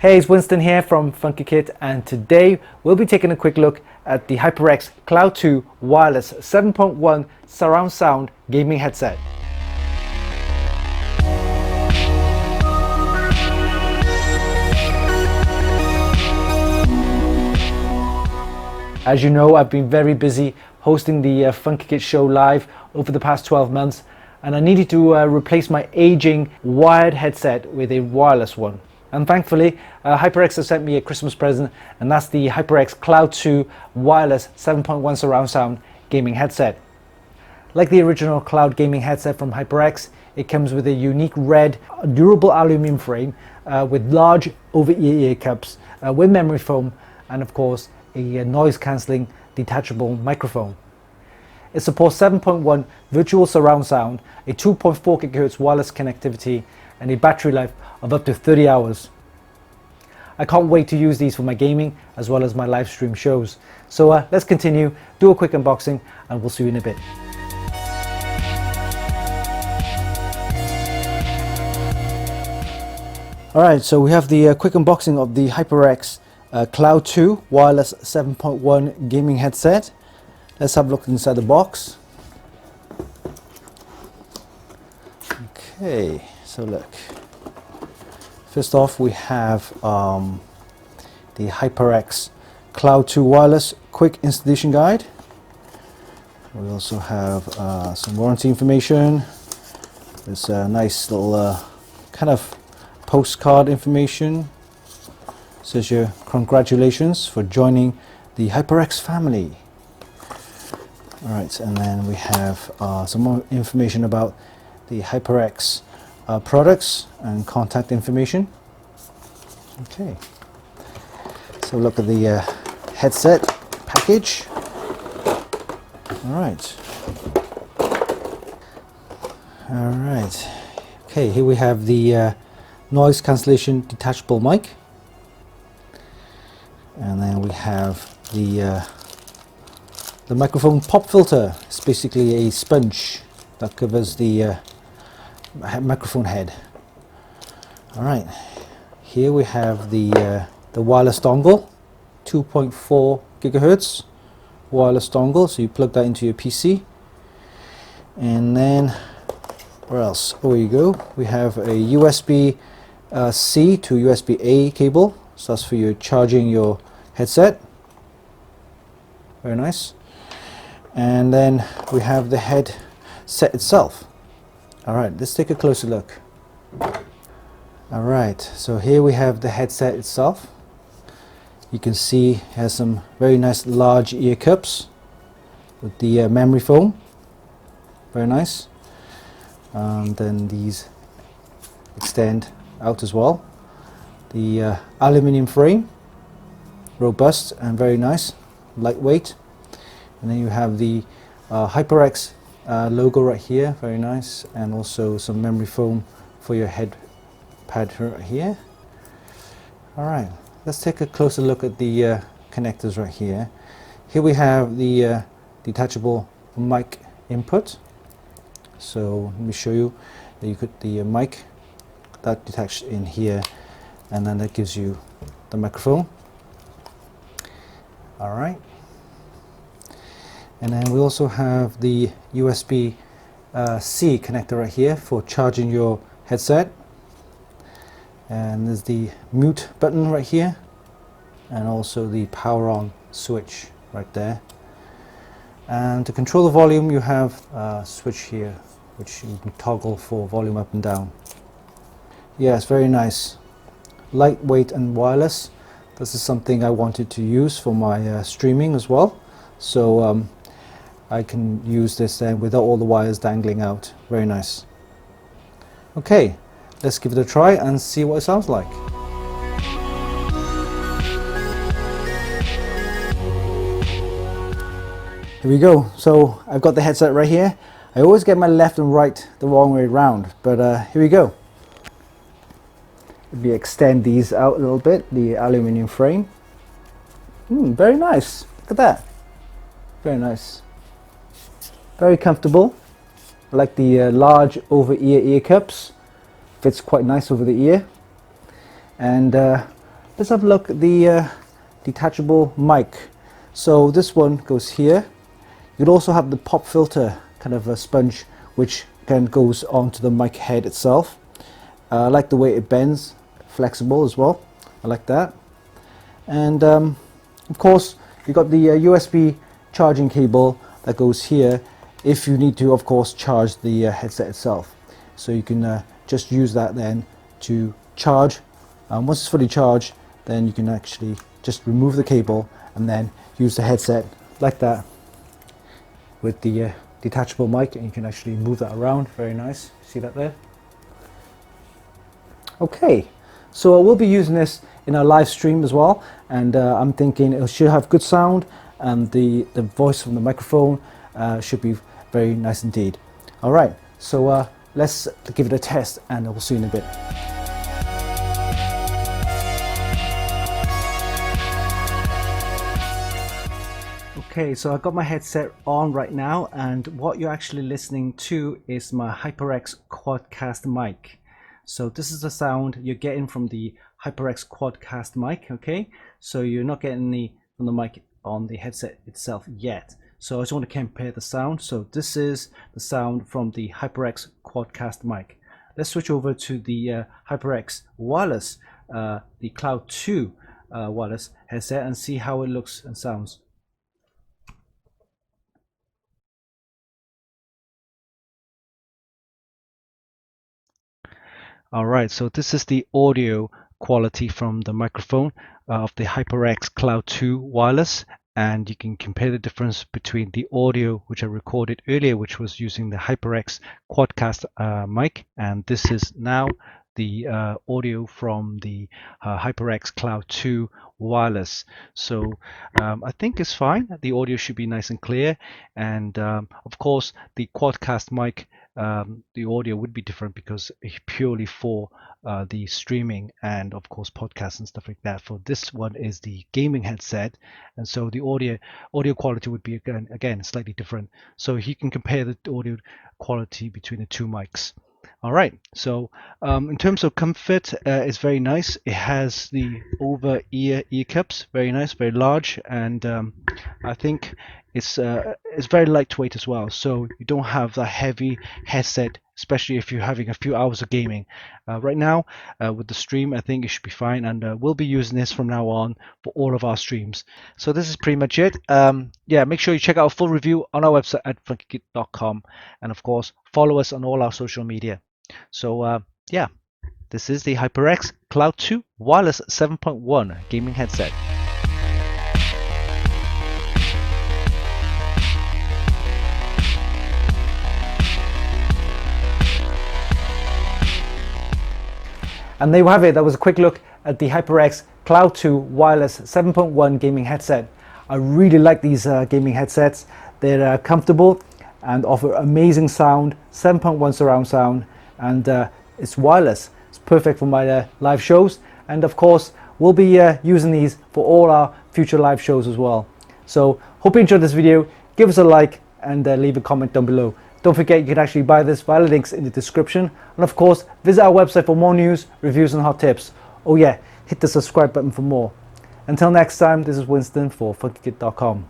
Hey, it's Winston here from Funkykit, and today we'll be taking a quick look at the HyperX Cloud 2 Wireless 7.1 Surround Sound Gaming Headset. As you know, I've been very busy hosting the Funkykit show live over the past 12 months, and I needed to replace my aging wired headset with a wireless one. And thankfully, HyperX has sent me a Christmas present, and that's the HyperX Cloud 2 Wireless 7.1 Surround Sound Gaming Headset. Like the original cloud gaming headset from HyperX, it comes with a unique red, durable aluminum frame with large over-ear ear cups with memory foam, and of course, a noise-cancelling detachable microphone. It supports 7.1 virtual surround sound, a 2.4 GHz wireless connectivity, and a battery life of up to 30 hours. I can't wait to use these for my gaming as well as my live stream shows. So let's continue, do a quick unboxing, and we'll see you in a bit. Alright, so we have the quick unboxing of the HyperX Cloud 2 Wireless 7.1 gaming headset. Let's have a look inside the box. Okay, so look. First off, we have the HyperX Cloud 2 Wireless Quick Installation Guide. We also have some warranty information. There's a nice little kind of postcard information. It says here, congratulations for joining the HyperX family. Alright, and then we have some more information about the HyperX products and contact information. Okay, so look at the headset package. Alright. Alright. Okay, here we have the noise cancellation detachable mic. And then we have the microphone pop filter. It's basically a sponge that covers the microphone head. Alright, here we have the wireless dongle, 2.4 gigahertz wireless dongle, so you plug that into your PC. And then, where else? Oh, here you go. We have a USB C to USB A cable, so that's for you charging your headset. Very nice. And then we have the headset itself. Alright, let's take a closer look. Alright, so here we have the headset itself. You can see it has some very nice large ear cups with the memory foam. Very nice. Then these extend out as well. The aluminium frame, robust and very nice, lightweight. And then you have the HyperX logo right here, very nice, and also some memory foam for your head pad right here. Alright, let's take a closer look at the connectors right here. Here we have the detachable mic input. So let me show you that you put the mic that detached in here, and then that gives you the microphone. Alright. And then we also have the USB C connector right here for charging your headset. And there's the mute button right here, and also the power on switch right there. And to control the volume, you have a switch here, which you can toggle for volume up and down. Yeah, it's very nice. Lightweight and wireless. This is something I wanted to use for my streaming as well. So I can use this then without all the wires dangling out. Very nice. Okay, let's give it a try and see what it sounds like. Here we go. So I've got the headset right here. I always get my left and right the wrong way around, but here we go. Let me extend these out a little bit, the aluminium frame. Very nice. Look at that. Very nice. Very comfortable. I like the large over-ear ear cups. Fits quite nice over the ear. And let's have a look at the detachable mic. So this one goes here. You'd also have the pop filter, kind of a sponge, which again goes onto the mic head itself. I like the way it bends, flexible as well. I like that. And of course, you've got the USB charging cable that goes here if you need to, of course, charge the headset itself. So you can just use that then to charge. Once it's fully charged, then you can actually just remove the cable and then use the headset like that with the detachable mic, and you can actually move that around. Very nice. See that there? Okay, so I will be using this in a live stream as well, and I'm thinking it should have good sound, and the voice from the microphone should be very nice indeed. All right, so let's give it a test, and we'll see you in a bit. Okay, so I've got my headset on right now, and what you're actually listening to is my HyperX Quadcast mic. So this is the sound you're getting from the HyperX Quadcast mic, okay? So you're not getting any from the mic on the headset itself yet. So I just want to compare the sound. So this is the sound from the HyperX Quadcast mic. Let's switch over to the HyperX wireless, the Cloud 2 wireless headset, and see how it looks and sounds. Alright, so this is the audio quality from the microphone of the HyperX Cloud 2 wireless, and you can compare the difference between the audio which I recorded earlier, which was using the HyperX Quadcast mic, and this is now the audio from the HyperX Cloud 2 wireless. So I think it's fine. The audio should be nice and clear, and of course the Quadcast mic, the audio would be different because it's purely for the streaming and of course podcasts and stuff like that. For this one is the gaming headset, and so the audio quality would be again slightly different. So you can compare the audio quality between the two mics. All right, so in terms of comfort, it's very nice. It has the over-ear cups, very nice, very large, and I think it's very lightweight as well. So you don't have the heavy headset, especially if you're having a few hours of gaming. Right now, with the stream, I think it should be fine, and we'll be using this from now on for all of our streams. So this is pretty much it. Yeah, make sure you check out a full review on our website at funkykit.com, and of course, follow us on all our social media. So yeah, this is the HyperX Cloud 2 Wireless 7.1 gaming headset. And there you have it. That was a quick look at the HyperX Cloud 2 Wireless 7.1 gaming headset. I really like these gaming headsets. They're comfortable and offer amazing sound, 7.1 surround sound, and it's wireless. It's perfect for my live shows, and of course we'll be using these for all our future live shows as well. So hope you enjoyed this video. Give us a like and leave a comment down below. Don't forget you can actually buy this via the links in the description, and of course visit our website for more news, reviews and hot tips. Oh yeah, hit the subscribe button for more. Until next time, this is Winston for Funkykit.com.